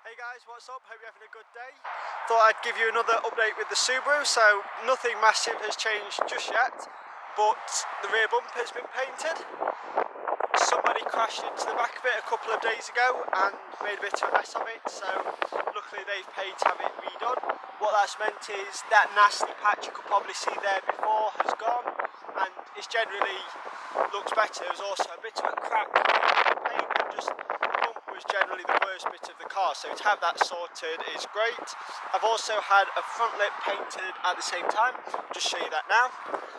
Hey guys, what's up? Hope you're having a good day. Thought I'd give you another update with the Subaru. So nothing massive has changed just yet, but the rear bumper has been painted. Somebody crashed into the back of it a couple of days ago and made a bit of a mess of it, so luckily they've paid to have it redone. What that's meant is that nasty patch you could probably see there before has gone, and it generally looks better. There was also a bit of a crack in the paint, and just was generally the worst bit of the car, so to have that sorted is great. I've also had a front lip painted at the same time. I'll just show you that now.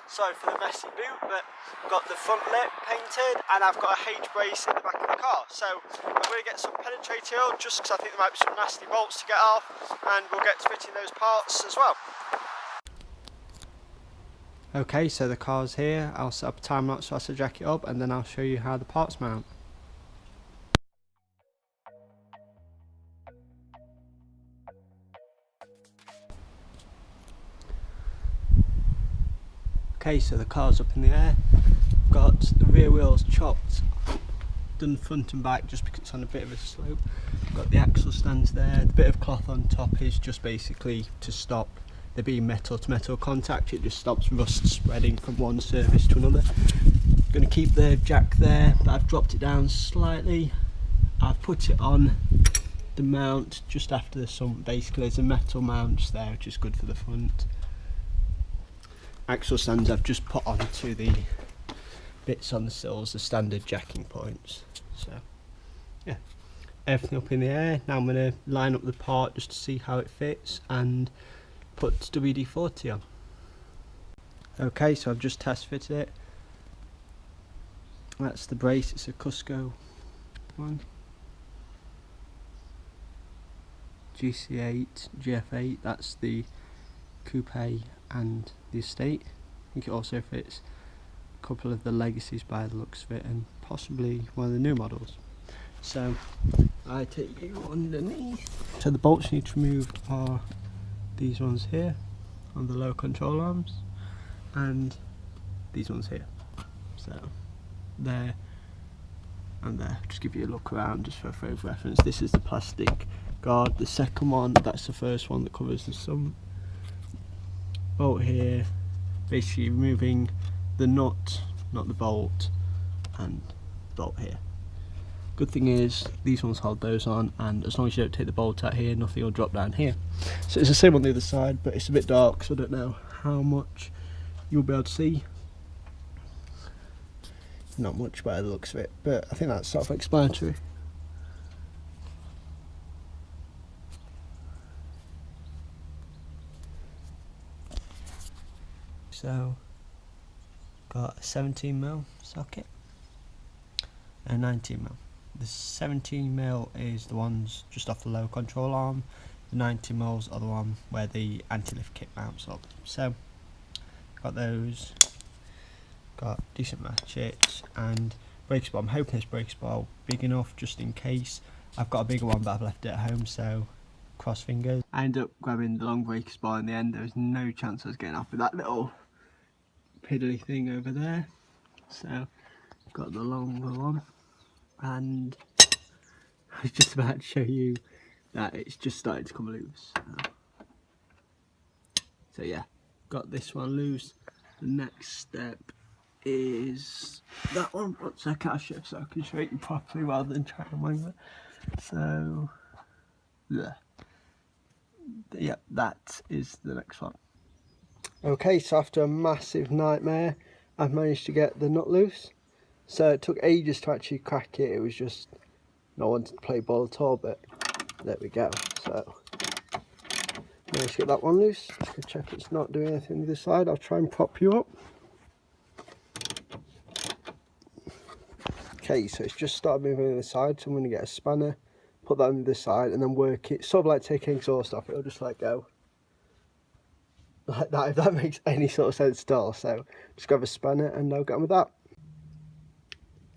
Sorry for the messy boot, but I've got the front lip painted and I've got a H brace in the back of the car. So I'm going to get some penetrator oil just because I think there might be some nasty bolts to get off, and we'll get to fitting those parts as well. Okay, so the car's here. I'll set up a time lapse so I can jack it up, and then I'll show you how the parts mount. Okay, so the car's up in the air. Got the rear wheels chopped, done front and back just because it's on a bit of a slope. Got the axle stands there. The bit of cloth on top is just basically to stop there being metal to metal contact. It just stops rust spreading from one surface to another. Going to keep the jack there, but I've dropped it down slightly. I've put it on the mount just after the sump. Basically there's a metal mount just there which is good for the front. Axle stands I've just put onto the bits on the sills, the standard jacking points. So yeah, everything up in the air. Now I'm going to line up the part just to see how it fits and put WD-40 on. Okay, so I've just test fitted it. That's the brace, it's a Cusco one. GC8, GF8, that's the coupe and the estate. I think it also fits a couple of the legacies by the looks of it, and possibly one of the new models. So I take you underneath. So the bolts you need to remove are these ones here on the low control arms, and these ones here. So there and there. Just give you a look around just for further reference. This is the plastic guard. The second one, that's the first one that covers the sump. Bolt here, basically removing the nut, not the bolt, and bolt here. Good thing is these ones hold those on, and as long as you don't take the bolt out here, nothing will drop down here. So it's the same on the other side, but it's a bit dark, so I don't know how much you'll be able to see. Not much by the looks of it, but I think that's self-explanatory. So got a 17mm socket and a 19mm. The 17mm is the ones just off the low control arm. The 90mm are the one where the anti-lift kit mounts up. So got those. Got decent ratchets and brake spot. I'm hoping this brake spot will be big enough just in case. I've got a bigger one, but I've left it at home, so cross fingers. I ended up grabbing the long brake spot in the end. There was no chance I was getting off with that little piddly thing over there. So I've got the longer one, and I was just about to show you that it's just started to come loose. So yeah, got this one loose. The next step is that one. One second, I'll show so I can show you properly rather than trying to mangle it. So yeah, that is the next one. Okay, so after a massive nightmare, I've managed to get the nut loose. So it took ages to actually crack it. It was just not wanting to play ball at all, but there we go. So managed to get that one loose. Just gonna check it's not doing anything on the other side. I'll try and prop you up. Okay, so it's just started moving on the side, so I'm going to get a spanner, put that on the side, and then work it. Sort of like taking exhaust off, it'll just let go. Like that, if that makes any sort of sense at all. So just grab a spanner and I'll get on with that.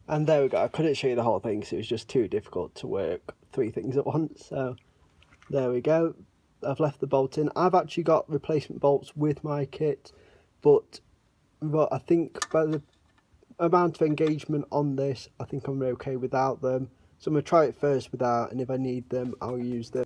And there we go. I couldn't show you the whole thing because it was just too difficult to work 3 things at once. So there we go. I've left the bolt in. I've actually got replacement bolts with my kit, but I think by the amount of engagement on this, I think I'm okay without them. So I'm going to try it first without, and if I need them I'll use them.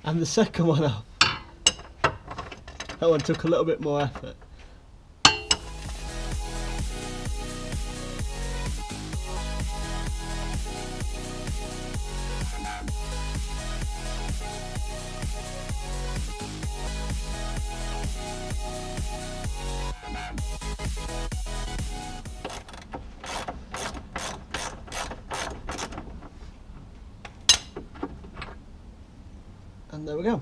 And the second one off. That one took a little bit more effort. And there we go.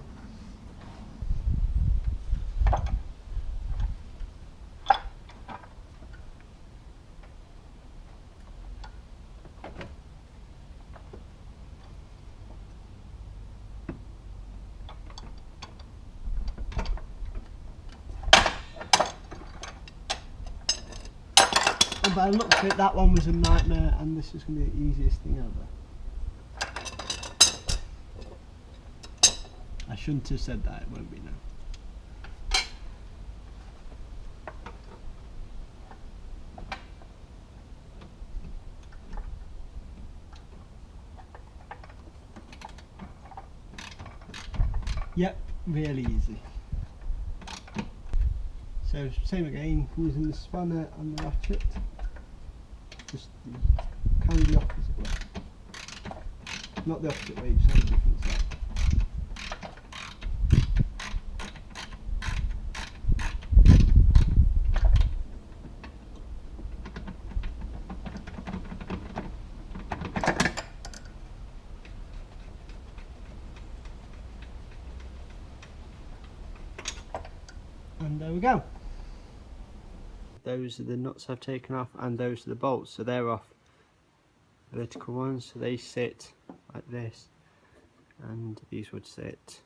And by the looks of it, that one was a nightmare, and this is going to be the easiest thing ever. I shouldn't have said that, it won't be now. Yep, really easy. So same again, using the spanner and the ratchet, just kind of the opposite way. Not the opposite way, just on a different side. And there we go. Those are the nuts I've taken off, and those are the bolts, so they're off. The vertical ones, so they sit like this, and these would sit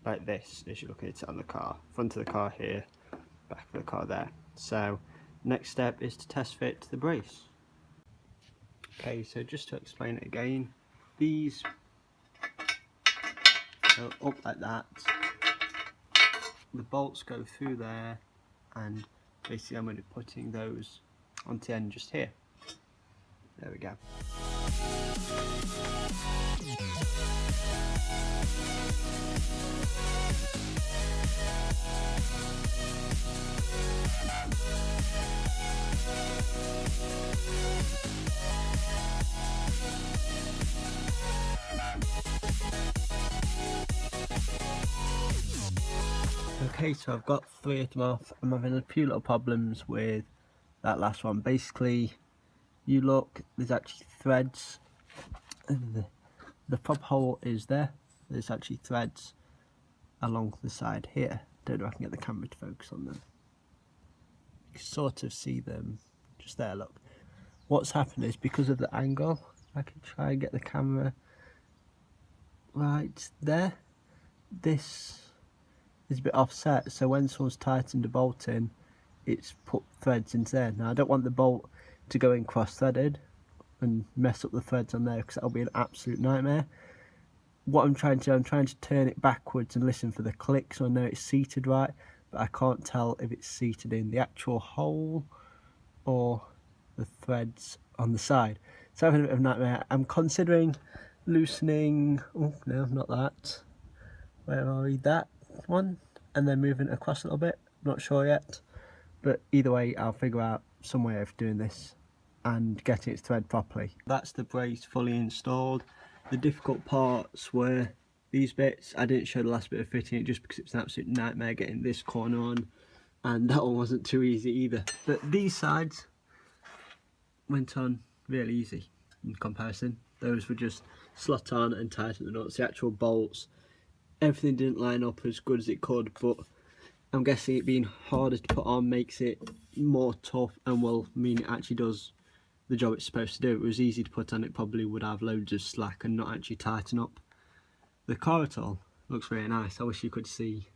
like this as you look at it on the car. Front of the car here, back of the car there. So next step is to test fit the brace. Okay, so just to explain it again, these go up like that, the bolts go through there, and basically I'm going to be putting those onto the end just here. There we go. Okay, so I've got 3 of them off. I'm having a few little problems with that last one. Basically, you look, there's actually threads. The fob hole is there. There's actually threads along the side here. Don't know if I can get the camera to focus on them. You can sort of see them just there, look. What's happened is, because of the angle, I can try and get the camera right there. This is a bit offset, so when someone's tightened a bolt in, it's put threads into there. Now I don't want the bolt to go in cross-threaded and mess up the threads on there, because that'll be an absolute nightmare. What I'm trying to do, I'm trying to turn it backwards and listen for the click, so I know it's seated right, but I can't tell if it's seated in the actual hole or the threads on the side. So I'm having a bit of a nightmare. I'm considering loosening, oh no, not that. Where are we? That one, and then moving it across a little bit. Not sure yet, but either way I'll figure out some way of doing this and getting it thread properly. That's the brace fully installed. The difficult parts were these bits. I didn't show the last bit of fitting it just because it's an absolute nightmare getting this corner on, and that one wasn't too easy either. But these sides went on really easy in comparison. Those were just slot on and tighten the nuts. The actual bolts, everything didn't line up as good as it could, but I'm guessing it being harder to put on makes it more tough and will mean it actually does the job it's supposed to do. It was easy to put on. It probably would have loads of slack and not actually tighten up the car at all. Looks really nice. I wish you could see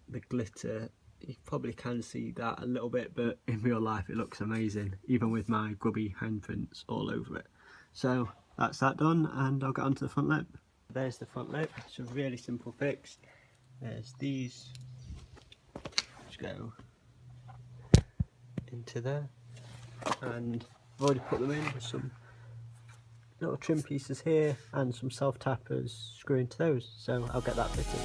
the glitter. You probably can see that a little bit, but in real life it looks amazing, even with my grubby handprints all over it. So that's that done, and I'll get onto the front lip. There's the front lip. It's a really simple fix. There's these, which go into there, and I've already put them in with some little trim pieces here and some self tappers screw into those, so I'll get that fitted.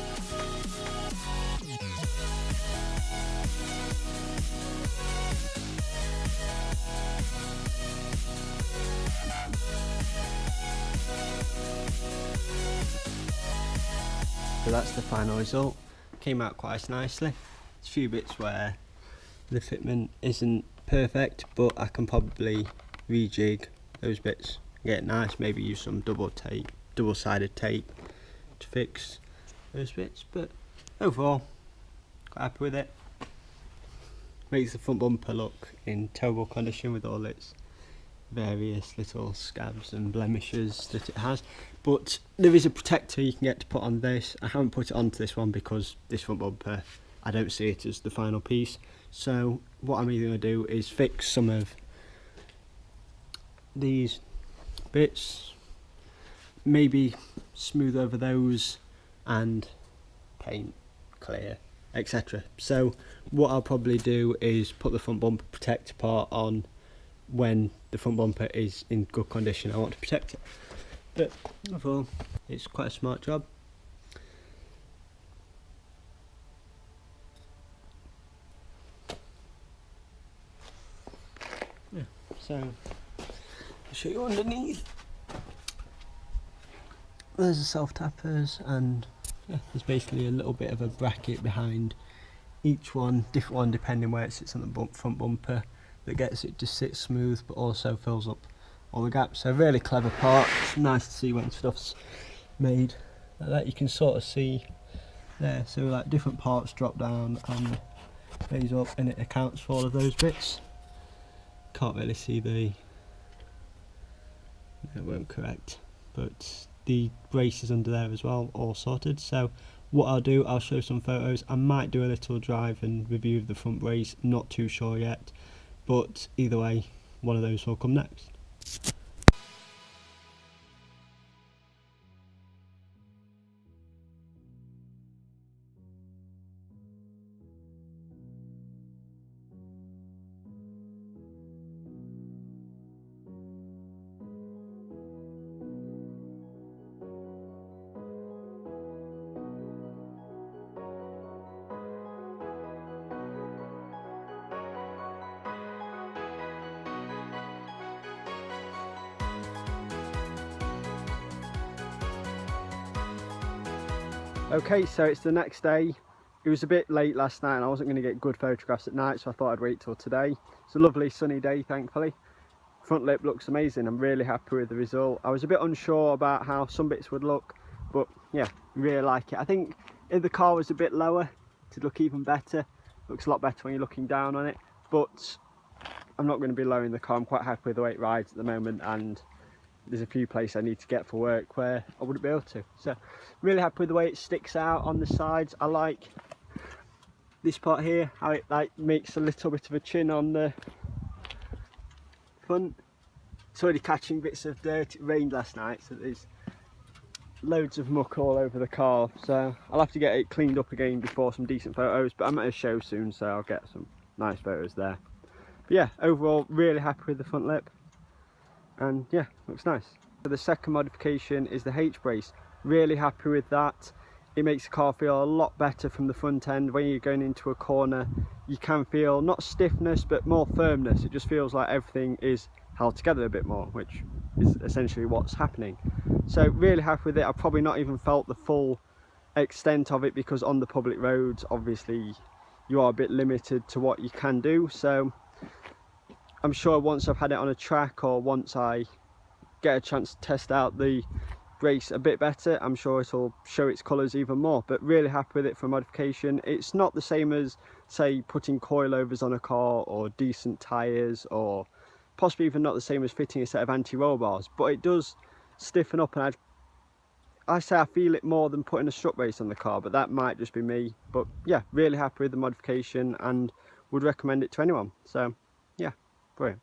So that's the final result. Came out quite nicely. There's a few bits where the fitment isn't perfect, but I can probably rejig those bits, get it nice, maybe use some double-sided tape to fix those bits, but overall quite happy with it. Makes the front bumper look in terrible condition with all its various little scabs and blemishes that it has, but there is a protector you can get to put on this. I haven't put it onto this one because this front bumper, I don't see it as the final piece, so what I'm either going to do is fix some of these bits, maybe smooth over those and paint clear, etc. So what I'll probably do is put the front bumper protector part on when the front bumper is in good condition. I want to protect it, but overall it's quite a smart job. Yeah, so I'll show you underneath. There's the self tappers, and yeah, there's basically a little bit of a bracket behind each one, different one depending where it sits on the front bumper, that gets it to sit smooth but also fills up all the gaps. So really clever part. It's nice to see when stuff's made like that. You can sort of see there, so like different parts drop down and raise up, and it accounts for all of those bits. Can't really see the, it won't correct, but the braces under there as well, all sorted. So what I'll do, I'll show some photos. I might do a little drive and review of the front brace, not too sure yet, but either way one of those will come next. Okay, so it's the next day. It was a bit late last night and I wasn't going to get good photographs at night, so I thought I'd wait till today. It's a lovely sunny day, thankfully. Front lip looks amazing. I'm really happy with the result. I was a bit unsure about how some bits would look, but yeah, really like it. I think if the car was a bit lower, it'd look even better. Looks a lot better when you're looking down on it, but I'm not going to be lowering the car. I'm quite happy with the way it rides at the moment, and there's a few places I need to get for work where I wouldn't be able to. So really happy with the way it sticks out on the sides. I like this part here, how it like makes a little bit of a chin on the front. It's already catching bits of dirt. It rained last night, so there's loads of muck all over the car, so I'll have to get it cleaned up again before some decent photos, but I'm at a show soon, so I'll get some nice photos there. But yeah, overall really happy with the front lip, and yeah, looks nice. So the second modification is the H brace. Really happy with that. It makes the car feel a lot better from the front end. When you're going into a corner, you can feel not stiffness but more firmness. It just feels like everything is held together a bit more, which is essentially what's happening. So really happy with it. I've probably not even felt the full extent of it, because on the public roads obviously you are a bit limited to what you can do. So I'm sure once I've had it on a track, or once I get a chance to test out the brace a bit better, I'm sure it'll show its colours even more. But really happy with it for modification. It's not the same as say putting coilovers on a car or decent tyres or possibly even not the same as fitting a set of anti-roll bars, but it does stiffen up, and I say I feel it more than putting a strut brace on the car, but that might just be me. But yeah, really happy with the modification and would recommend it to anyone. So yeah, brilliant.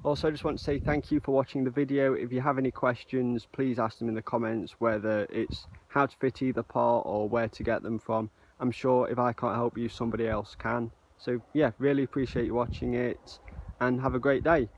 Also, I just want to say thank you for watching the video. If you have any questions, please ask them in the comments, whether it's how to fit either part or where to get them from. I'm sure if I can't help you, somebody else can. So yeah, really appreciate you watching it and have a great day.